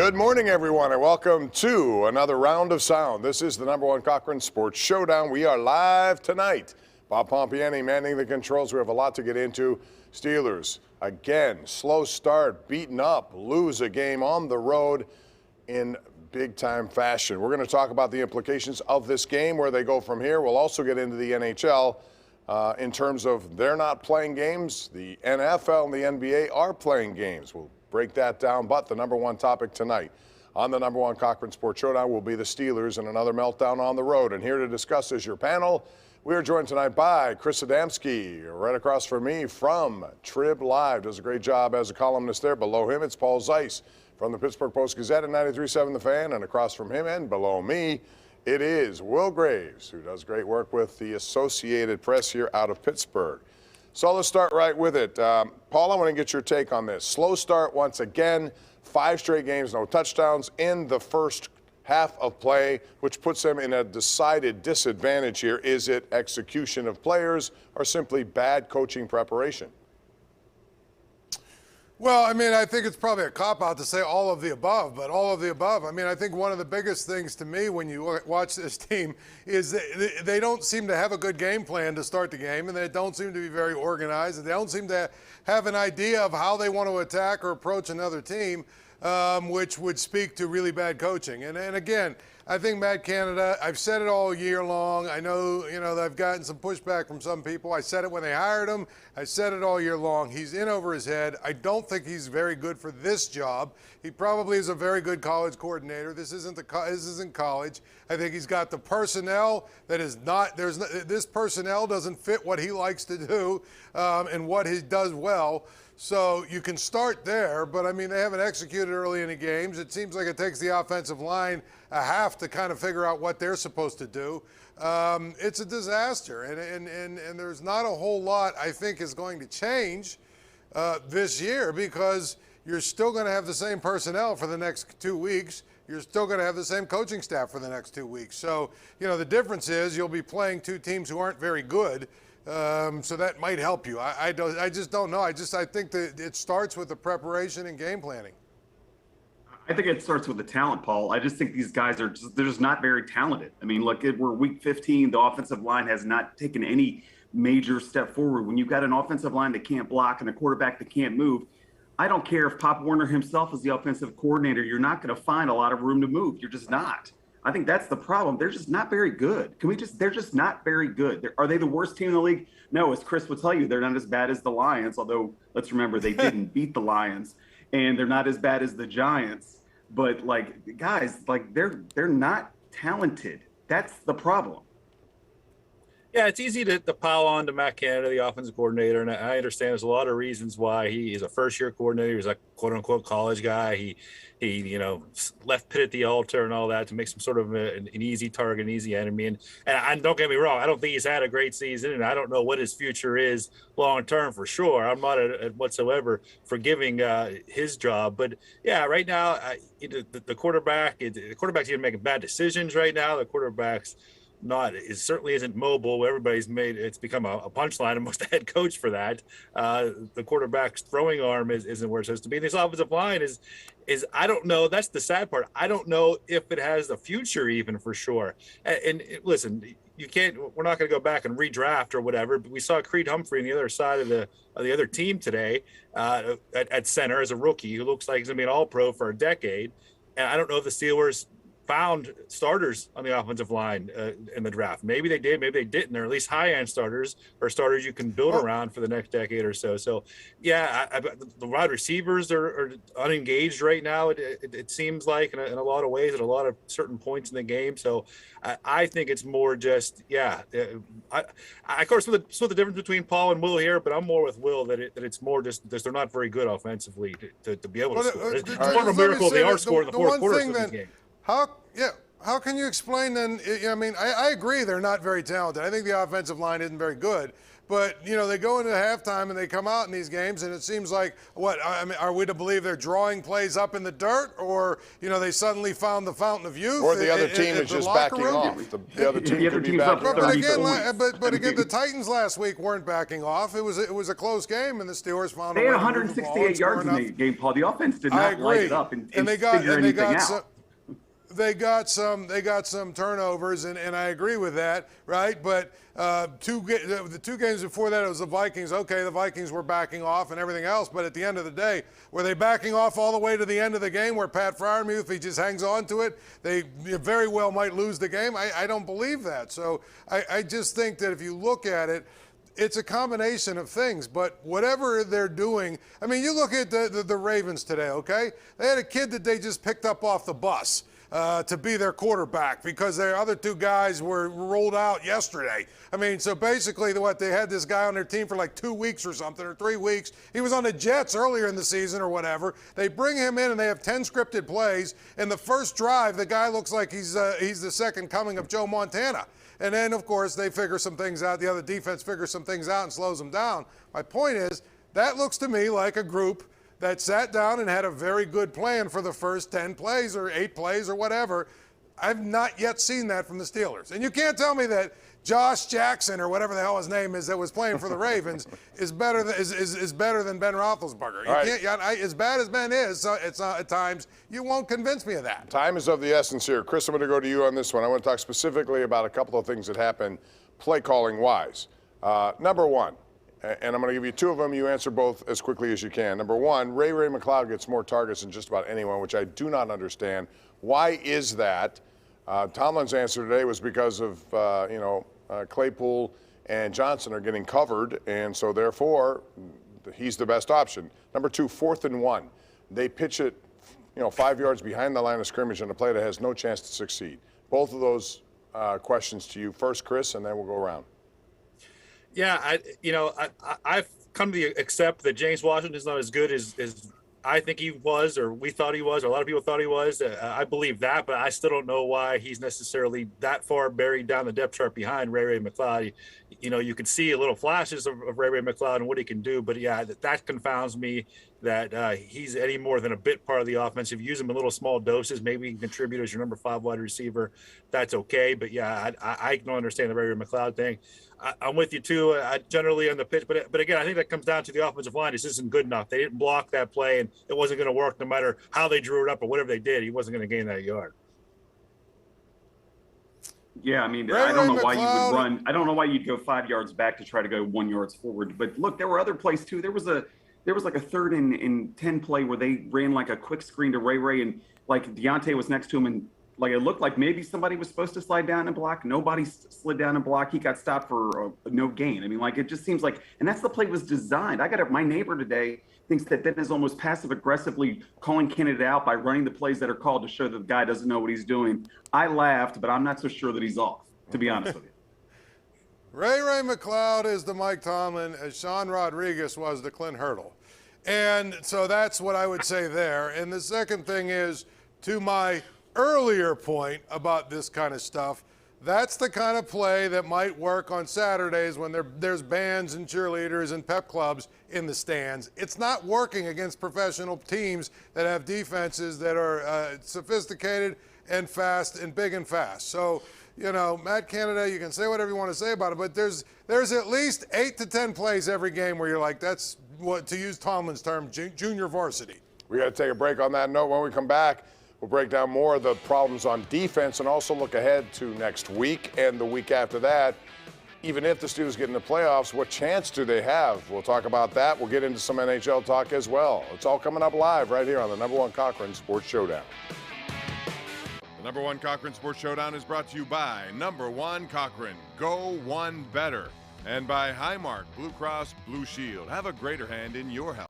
Good morning, everyone, and welcome to another round of sound. This is the #1 Cochran Sports Showdown. We are live tonight. Bob Pompeani manning the controls. We have a lot to get into. Steelers, again, slow start, beaten up, lose a game on the road in big-time fashion. We're going to talk about the implications of this game, where they go from here. We'll also get into the NHL in terms of they're not playing games. The NFL and the NBA are playing games. We'll break that down, but the #1 topic tonight on the #1 Cochran Sports Showdown will be the Steelers and another meltdown on the road. And here to discuss is your panel. We are joined tonight by Chris Adamski, right across from me from Trib Live. Does a great job as a columnist there. Below him, it's Paul Zeise from the Pittsburgh Post-Gazette and 93.7 The Fan. And across from him and below me, it is Will Graves, who does great work with the Associated Press here out of Pittsburgh. So let's start right with it. Paul, I want to get your take on this. Slow start once again, 5 straight games, no touchdowns in the first half of play, which puts them in a decided disadvantage here. Is it execution of players or simply bad coaching preparation? Well, I mean, I think it's probably a cop-out to say all of the above, but all of the above. I mean, I think one of the biggest things to me when you watch this team is they don't seem to have a good game plan to start the game, and they don't seem to be very organized, and they don't seem to have an idea of how they want to attack or approach another team, which would speak to really bad coaching. And again, I think Matt Canada, I've said it all year long. I know, that I've gotten some pushback from some people. I said it when they hired him. I said it all year long. He's in over his head. I don't think he's very good for this job. He probably is a very good college coordinator. This isn't college. I think he's got the personnel that is not, this personnel doesn't fit what he likes to do and what he does well. So you can start there, but I mean, they haven't executed early in the games. It seems like it takes the offensive line a half to kind of figure out what they're supposed to do. It's a disaster, and there's not a whole lot I think is going to change this year, because you're still going to have the same personnel for the next 2 weeks. You're still going to have the same coaching staff for the next 2 weeks. So, the difference is you'll be playing 2 teams who aren't very good. So that might help you. I just don't know. I think that it starts with the preparation and game planning. I think it starts with the talent, Paul. I just think these guys they're just not very talented. I mean, look, we're week 15. The offensive line has not taken any major step forward. When you've got an offensive line that can't block and a quarterback that can't move, I don't care if Pop Warner himself is the offensive coordinator. You're not going to find a lot of room to move. You're just not. I think that's the problem. They're just not very good. They're just not very good. Are they the worst team in the league? No, as Chris will tell you, they're not as bad as the Lions, although let's remember they didn't beat the Lions, and they're not as bad as the Giants. But guys, they're not talented. That's the problem. Yeah, it's easy to pile on to Matt Canada, the offensive coordinator, and I understand there's a lot of reasons why he is a first-year coordinator. He's a quote-unquote college guy. He left Pitt at the altar and all that to make some sort of an easy target, an easy enemy. And don't get me wrong, I don't think he's had a great season, and I don't know what his future is long-term for sure. I'm not whatsoever forgiving his job. But, yeah, right now, the quarterback's even making bad decisions right now. The quarterback's certainly isn't mobile. Everybody's it's become a punchline amongst the head coach for that. The quarterback's throwing arm isn't where it's supposed to be. This offensive line is I don't know. That's the sad part. I don't know if it has a future even for sure. And listen, we're not going to go back and redraft or whatever, but we saw Creed Humphrey on the other side of the other team today at center as a rookie who looks like he's going to be an all-pro for a decade. And I don't know if the Steelers found starters on the offensive line in the draft. Maybe they did, maybe they didn't. They're at least high-end starters or starters you can build around for the next decade or so. So, yeah, the wide receivers are unengaged right now, it seems like, in a lot of ways, at a lot of certain points in the game. So I think it's more just, of course, split the difference between Paul and Will here, but I'm more with Will that it's more just they're not very good offensively to be able to score. It's more of a miracle they are scoring the fourth quarter of this game. How can you explain then? I mean, I agree they're not very talented. I think the offensive line isn't very good. But, they go into halftime and they come out in these games and it seems like, I mean, are we to believe they're drawing plays up in the dirt or, they suddenly found the fountain of youth? Or the other team is just backing off. The other team could be backing off. But again, the Titans last week weren't backing off. It was a close game and the Steelers found a way. They had had 168 yards in the game, Paul. The offense did not light it up and figure anything out. They got some turnovers, and I agree with that, right? But the 2 games before that, it was the Vikings. Okay, the Vikings were backing off and everything else, but at the end of the day, were they backing off all the way to the end of the game where Pat Freiermuth, if he just hangs on to it, they very well might lose the game? I don't believe that. So I just think that if you look at it, it's a combination of things, but whatever they're doing, I mean, you look at the Ravens today, okay? They had a kid that they just picked up off the bus to be their quarterback because their other 2 guys were rolled out yesterday. I mean, so basically they had this guy on their team for like 2 weeks or something, or 3 weeks. He was on the Jets earlier in the season or whatever. They bring him in and they have 10 scripted plays. In the first drive, the guy looks like he's the second coming of Joe Montana. And then, of course, they figure some things out. The other defense figures some things out and slows them down. My point is, that looks to me like a group that sat down and had a very good plan for the first 10 plays or 8 plays or whatever. I've not yet seen that from the Steelers. And you can't tell me that Josh Jackson or whatever the hell his name is that was playing for the Ravens is better than Ben Roethlisberger. Right. As bad as Ben is, at times, you won't convince me of that. Time is of the essence here. Chris, I'm going to go to you on this one. I want to talk specifically about a couple of things that happened play calling wise. Number one, and I'm going to give you 2 of them. You answer both as quickly as you can. Number one, Ray McCloud gets more targets than just about anyone, which I do not understand. Why is that? Tomlin's answer today was because of, Claypool and Johnson are getting covered, and so therefore he's the best option. Number 2, 4th and 1. They pitch it, 5 yards behind the line of scrimmage on a play that has no chance to succeed. Both of those questions to you. First, Chris, and then we'll go around. Yeah, I've come to accept that James Washington is not as good as I think he was, or we thought he was, or a lot of people thought he was. I believe that, but I still don't know why he's necessarily that far buried down the depth chart behind Ray McCloud. You can see a little flashes of Ray McCloud and what he can do, but yeah, that confounds me that he's any more than a bit part of the offense. If you use him in little small doses, maybe he can contribute as your number 5 wide receiver. That's okay, but yeah, I don't understand the Ray McCloud thing. I'm with you too. Generally on the pitch, but again, I think that comes down to the offensive line. This isn't good enough. They didn't block that play, and it wasn't going to work no matter how they drew it up or whatever they did. He wasn't going to gain that yard. Yeah, I mean, I don't know why you would run. I don't know why you'd go 5 yards back to try to go 1 yard forward. But look, there were other plays too. There was like a 3rd and 10 play where they ran like a quick screen to Ray, and like Deontay was next to him, and like it looked like maybe somebody was supposed to slide down and block. Nobody slid down and block. He got stopped for no gain. I mean, like it just seems like, and that's the play was designed. My neighbor today thinks that is almost passive aggressively calling candidate out by running the plays that are called to show that the guy doesn't know what he's doing. I laughed, but I'm not so sure that he's off, to be honest with you. Ray McCloud is the Mike Tomlin as Sean Rodriguez was the Clint Hurdle. And so that's what I would say there. And the second thing is, to my earlier point about this kind of stuff, that's the kind of play that might work on Saturdays when there's bands and cheerleaders and pep clubs in the stands. It's not working against professional teams that have defenses that are sophisticated and fast and big and fast. So, Matt Canada, you can say whatever you want to say about it, but there's at least 8 to 10 plays every game where you're like, that's what, to use Tomlin's term, junior varsity. We got to take a break on that note. When we come back, we'll break down more of the problems on defense and also look ahead to next week and the week after that. Even if the Steelers get in the playoffs, what chance do they have? We'll talk about that. We'll get into some NHL talk as well. It's all coming up live right here on the #1 Cochran Sports Showdown. The #1 Cochran Sports Showdown is brought to you by #1 Cochran. Go one better. And by Highmark Blue Cross Blue Shield. Have a greater hand in your health.